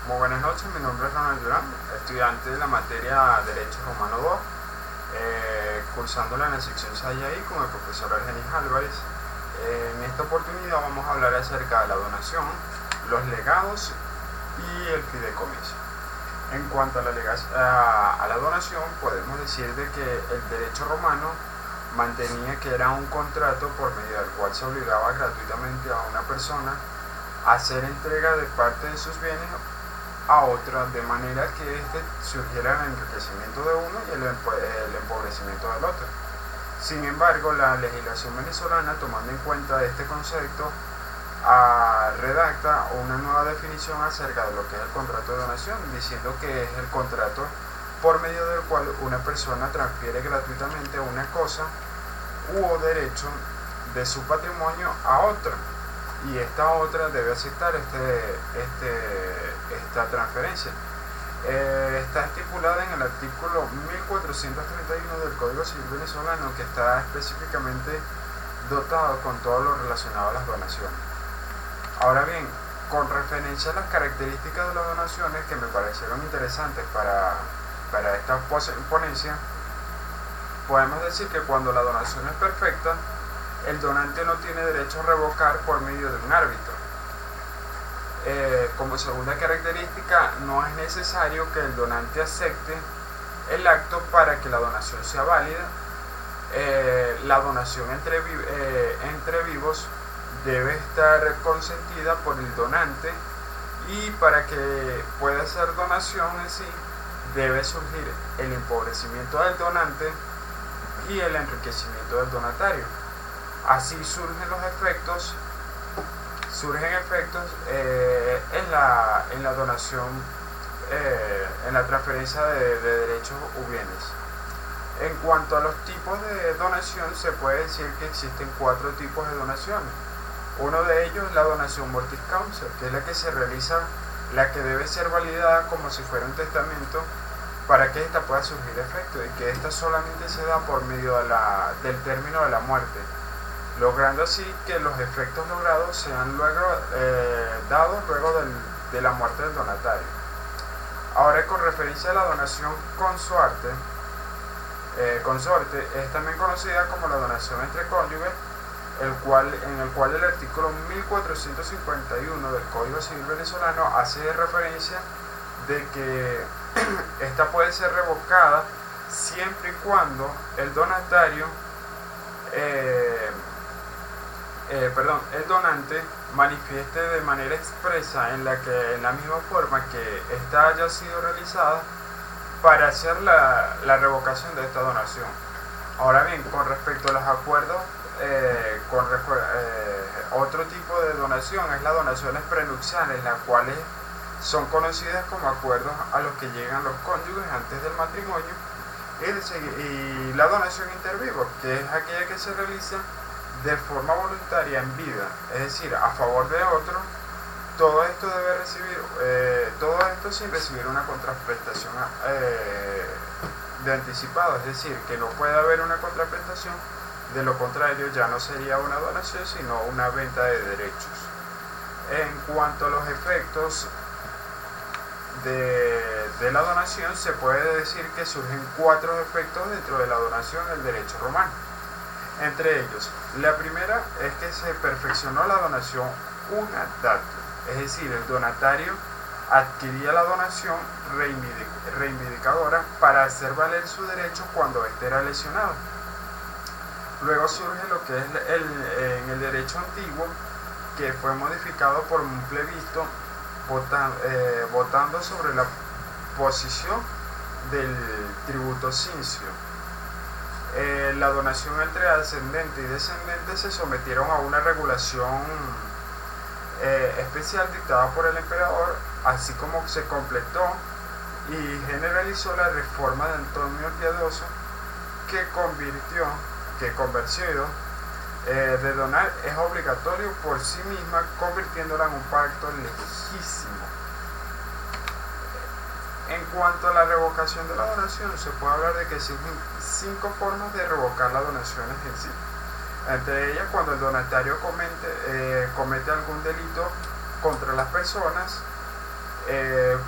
Muy buenas noches, mi nombre es Ronald Durán, estudiante de la materia Derecho Romano 2, cursándola en la sección SAIAI con el profesor Argenis Álvarez. En esta oportunidad vamos a hablar acerca de la donación, los legados y el fideicomiso. En cuanto a la donación, podemos decir de que el derecho romano mantenía que era un contrato por medio del cual se obligaba gratuitamente a una persona a hacer entrega de parte de sus bienes a otra, de manera que surgiera el enriquecimiento de uno y el empobrecimiento del otro. Sin embargo, la legislación venezolana, tomando en cuenta este concepto, redacta una nueva definición acerca de lo que es el contrato de donación, diciendo que es el contrato por medio del cual una persona transfiere gratuitamente una cosa u derecho de su patrimonio a otra, y esta otra debe aceptar esta transferencia. Está estipulada en el artículo 1431 del Código Civil venezolano, que está específicamente dotado con todo lo relacionado a las donaciones. Ahora bien, con referencia a las características de las donaciones que me parecieron interesantes para esta ponencia, podemos decir que cuando la donación es perfecta, el donante no tiene derecho a revocar por medio de un árbitro. Como segunda característica, no es necesario que el donante acepte el acto para que la donación sea válida. La donación entre vivos debe estar consentida por el donante, y para que pueda ser donación en sí, debe surgir el empobrecimiento del donante y el enriquecimiento del donatario. Así surgen efectos en la donación, en la transferencia de derechos u bienes. En cuanto a los tipos de donación, se puede decir que existen 4 tipos de donaciones. Uno de ellos es la donación mortis causa, que es la que se realiza, la que debe ser validada como si fuera un testamento para que ésta pueda surgir efecto, y que ésta solamente se da por medio del término de la muerte, logrando así que los efectos logrados sean dados luego de la muerte del donatario. Ahora, con referencia a la donación consorte, es también conocida como la donación entre cónyuges, en el cual el artículo 1451 del Código Civil venezolano hace referencia de que esta puede ser revocada siempre y cuando el donante manifieste de manera expresa en la misma forma que ésta haya sido realizada para hacer la revocación de esta donación. Ahora bien, con respecto a los acuerdos, otro tipo de donación es las donaciones prenupciales, las cuales son conocidas como acuerdos a los que llegan los cónyuges antes del matrimonio, y la donación inter vivos, que es aquella que se realiza de forma voluntaria en vida, es decir, a favor de otro. Todo esto sin recibir una contraprestación de anticipado, es decir, que no puede haber una contraprestación. De lo contrario, ya no sería una donación, sino una venta de derechos. En cuanto a los efectos de la donación, se puede decir que surgen 4 efectos dentro de la donación del derecho romano. Entre ellos, la primera es que se perfeccionó la donación una dato, es decir, el donatario adquiría la donación reivindicadora para hacer valer su derecho cuando éste era lesionado. Luego surge lo que es en el derecho antiguo, que fue modificado por un plebiscito votando sobre la posición del tributo cincio. La donación entre ascendente y descendente se sometieron a una regulación especial dictada por el emperador, así como se completó y generalizó la reforma de Antonio el Piadoso, que convertido de donar es obligatorio por sí misma, convirtiéndola en un pacto legítimo. En cuanto a la revocación de la donación, se puede hablar de que existen 5 formas de revocar las donaciones en sí. Entre ellas, cuando el donatario comete algún delito contra las personas,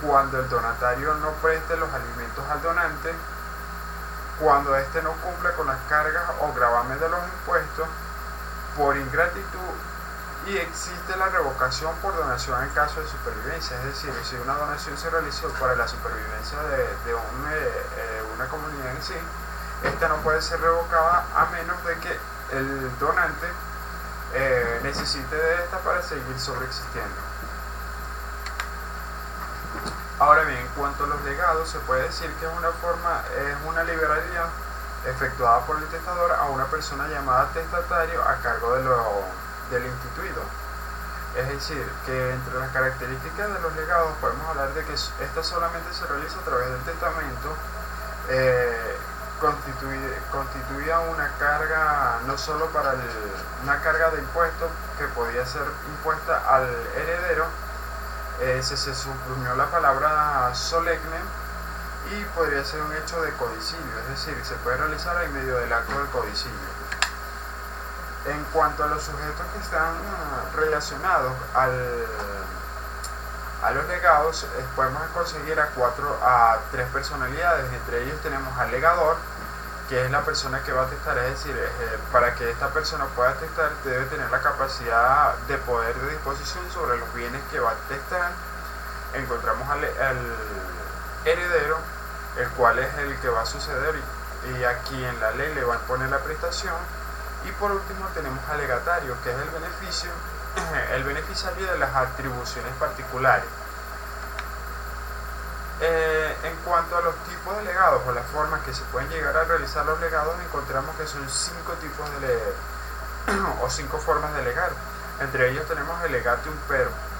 cuando el donatario no preste los alimentos al donante, cuando éste no cumpla con las cargas o gravamen de los impuestos, por ingratitud, y existe la revocación por donación en caso de supervivencia. Es decir, si una donación se realizó para la supervivencia de una comunidad en sí, esta no puede ser revocada a menos de que el donante necesite de esta para seguir sobreexistiendo. Ahora bien, en cuanto a los legados, se puede decir que es una liberalidad efectuada por el testador a una persona llamada testatario a cargo del instituido. Es decir, que entre las características de los legados podemos hablar de que esta solamente se realiza a través del testamento, constituía una carga no solo para una carga de impuestos que podía ser impuesta al heredero. Se suprimió la palabra solemne y podría ser un hecho de codicilio, es decir, se puede realizar en medio del acto de codicilio. En cuanto a los sujetos que están relacionados a los legados, podemos conseguir a tres personalidades. Entre ellos tenemos al legador, que es la persona que va a testar, es decir, para que esta persona pueda testar debe tener la capacidad de poder de disposición sobre los bienes que va a testar. Encontramos al heredero, el cual es el que va a suceder y aquí en la ley le va a poner la prestación. Y por último tenemos al legatario, que es el beneficiario de las atribuciones particulares. En cuanto a los tipos de legados o las formas que se pueden llegar a realizar los legados, encontramos que son 5 tipos o 5 formas de legar. Entre ellos tenemos el legatium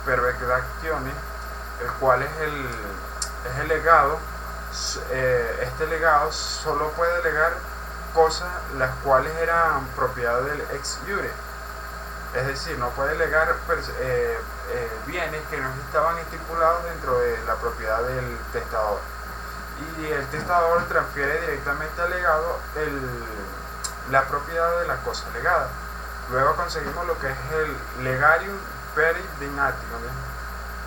pervectationis, el cual es el legado. Este legado solo puede legar cosas las cuales eran propiedad del ex iure. Es decir, no puede legar bienes que no estaban estipulados dentro de la propiedad del testador. Y el testador transfiere directamente al legado la propiedad de las cosas legadas. Luego conseguimos lo que es el legarium peridignatium,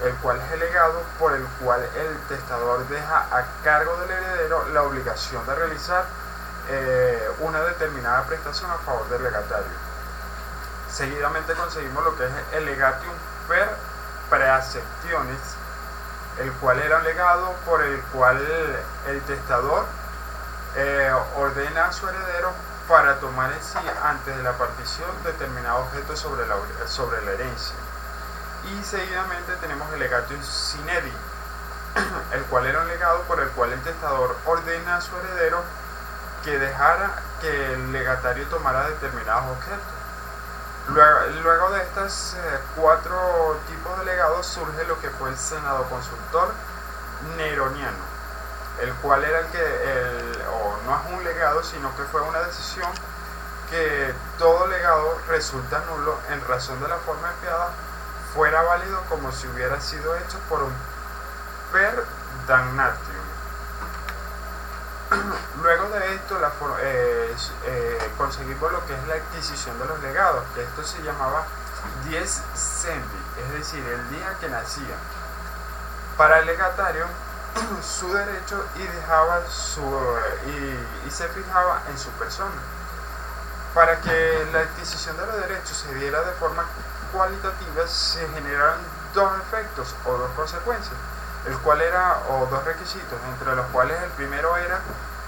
el cual es el legado por el cual el testador deja a cargo del heredero la obligación de realizar una determinada prestación a favor del legatario. Seguidamente conseguimos lo que es el legatium per praeceptionis, el cual era un legado por el cual el testador ordena a su heredero para tomar en sí antes de la partición determinado objeto sobre la herencia. Y seguidamente tenemos el legatium sinedi, el cual era un legado por el cual el testador ordena a su heredero que dejara que el legatario tomara determinados objetos. Luego de estos 4 tipos de legados surge lo que fue el Senado Consultor Neroniano, el cual era no es un legado, sino que fue una decisión que todo legado resulta nulo en razón de la forma empleada fuera válido como si hubiera sido hecho por un per damnatio. Luego de esto conseguimos lo que es la adquisición de los legados, que esto se llamaba dies sendi, es decir, el día que nacía. Para el legatario, su derecho y se fijaba en su persona. Para que la adquisición de los derechos se diera de forma cualitativa, se generaron 2 efectos o 2 consecuencias, o 2 requisitos, entre los cuales el primero era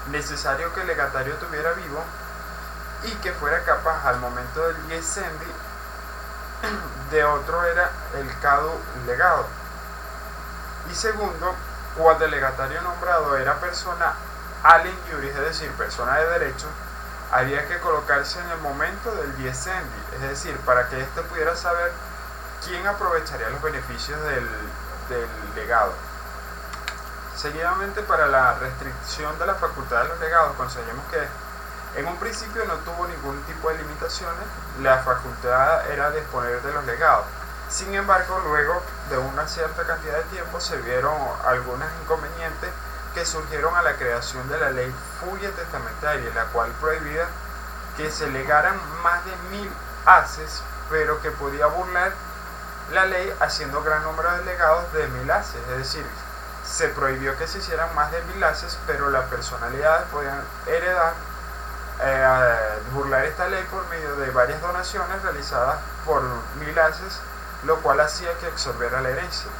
necesario que el legatario estuviera vivo y que fuera capaz al momento del dies sendi. De otro era el cadu legado. Y segundo, cuando el legatario nombrado era persona alien iuris, es decir, persona de derecho, había que colocarse en el momento del dies sendi, es decir, para que éste pudiera saber quién aprovecharía los beneficios del legado. Seguidamente, para la restricción de la facultad de los legados, conseguimos que en un principio no tuvo ningún tipo de limitaciones, la facultad era disponer de los legados. Sin embargo, luego de una cierta cantidad de tiempo se vieron algunos inconvenientes que surgieron a la creación de la ley Furia Testamentaria, la cual prohibía que se legaran más de 1000 haces, pero que podía burlar la ley haciendo gran número de legados de 1000 haces, es decir, se prohibió que se hicieran más de 1000 haces, pero las personalidades podían heredar, burlar esta ley por medio de varias donaciones realizadas por 1000 haces, lo cual hacía que absorbiera la herencia.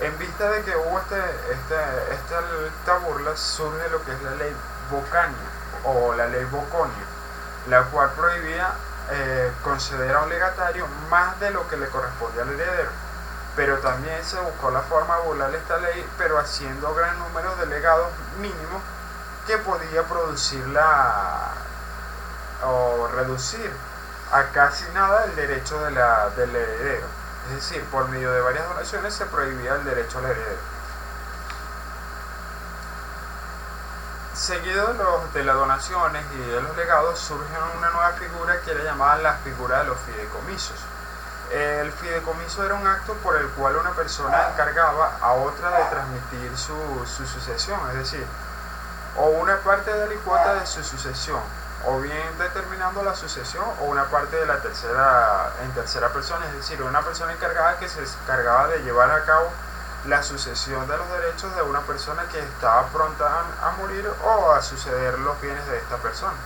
En vista de que hubo esta burla, surge lo que es la ley Bocania o la ley Boconia, la cual prohibía conceder a un legatario más de lo que le correspondía al heredero, pero también se buscó la forma de burlar esta ley, pero haciendo gran número de legados mínimos que podía producir o reducir a casi nada el derecho del heredero. Es decir, por medio de varias donaciones se prohibía el derecho al heredero. Seguido de las donaciones y de los legados, surge una nueva figura que era llamada la figura de los fideicomisos. El fideicomiso era un acto por el cual una persona encargaba a otra de transmitir su sucesión, es decir, o una parte de la alícuota de su sucesión, o bien determinando la sucesión, o una parte de la tercera persona, es decir, una persona encargada que se encargaba de llevar a cabo la sucesión de los derechos de una persona que estaba pronta a morir o a suceder los bienes de esta persona.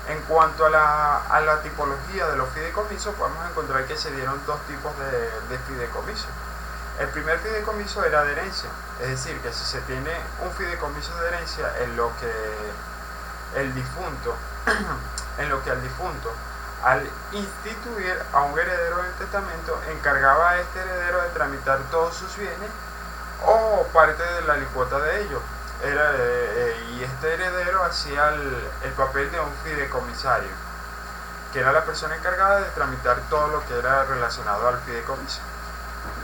En cuanto a la tipología de los fideicomisos, podemos encontrar que se dieron dos tipos de fideicomisos. El primer fideicomiso era de herencia, es decir, que si se tiene un fideicomiso de herencia en lo que al difunto, al instituir a un heredero del testamento, encargaba a este heredero de tramitar todos sus bienes o parte de la alícuota de ellos. Y este heredero hacía el papel de un fideicomisario, que era la persona encargada de tramitar todo lo que era relacionado al fideicomiso.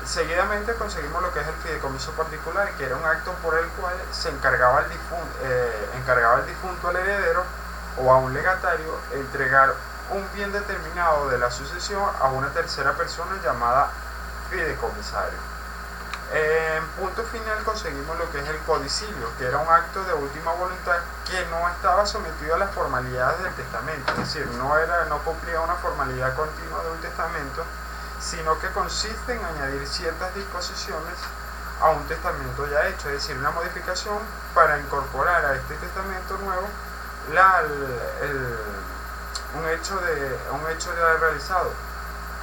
Seguidamente conseguimos lo que es el fideicomiso particular, que era un acto por el cual se encargaba el difunto al heredero o a un legatario entregar un bien determinado de la sucesión a una tercera persona llamada fideicomisario. En punto final conseguimos lo que es el codicilio, que era un acto de última voluntad que no estaba sometido a las formalidades del testamento, es decir, no cumplía una formalidad continua de un testamento, sino que consiste en añadir ciertas disposiciones a un testamento ya hecho, es decir, una modificación para incorporar a este testamento nuevo un hecho ya realizado.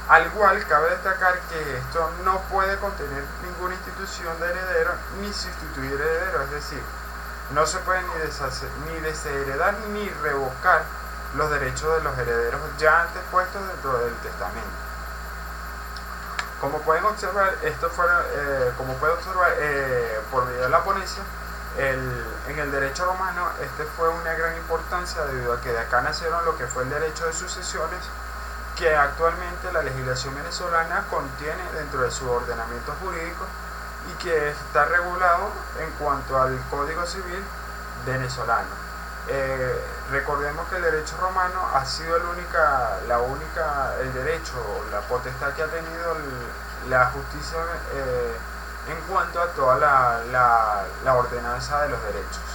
Al igual, cabe destacar que esto no puede contener ninguna institución de heredero ni sustituir heredero, es decir, no se puede ni desheredar ni revocar los derechos de los herederos ya antes puestos dentro del testamento. Como pueden observar, por medio de la ponencia, en el derecho romano fue una gran importancia debido a que de acá nacieron lo que fue el derecho de sucesiones, que actualmente la legislación venezolana contiene dentro de su ordenamiento jurídico y que está regulado en cuanto al Código Civil venezolano. Recordemos que el derecho romano ha sido el derecho, la potestad que ha tenido la justicia en cuanto a toda la ordenanza de los derechos.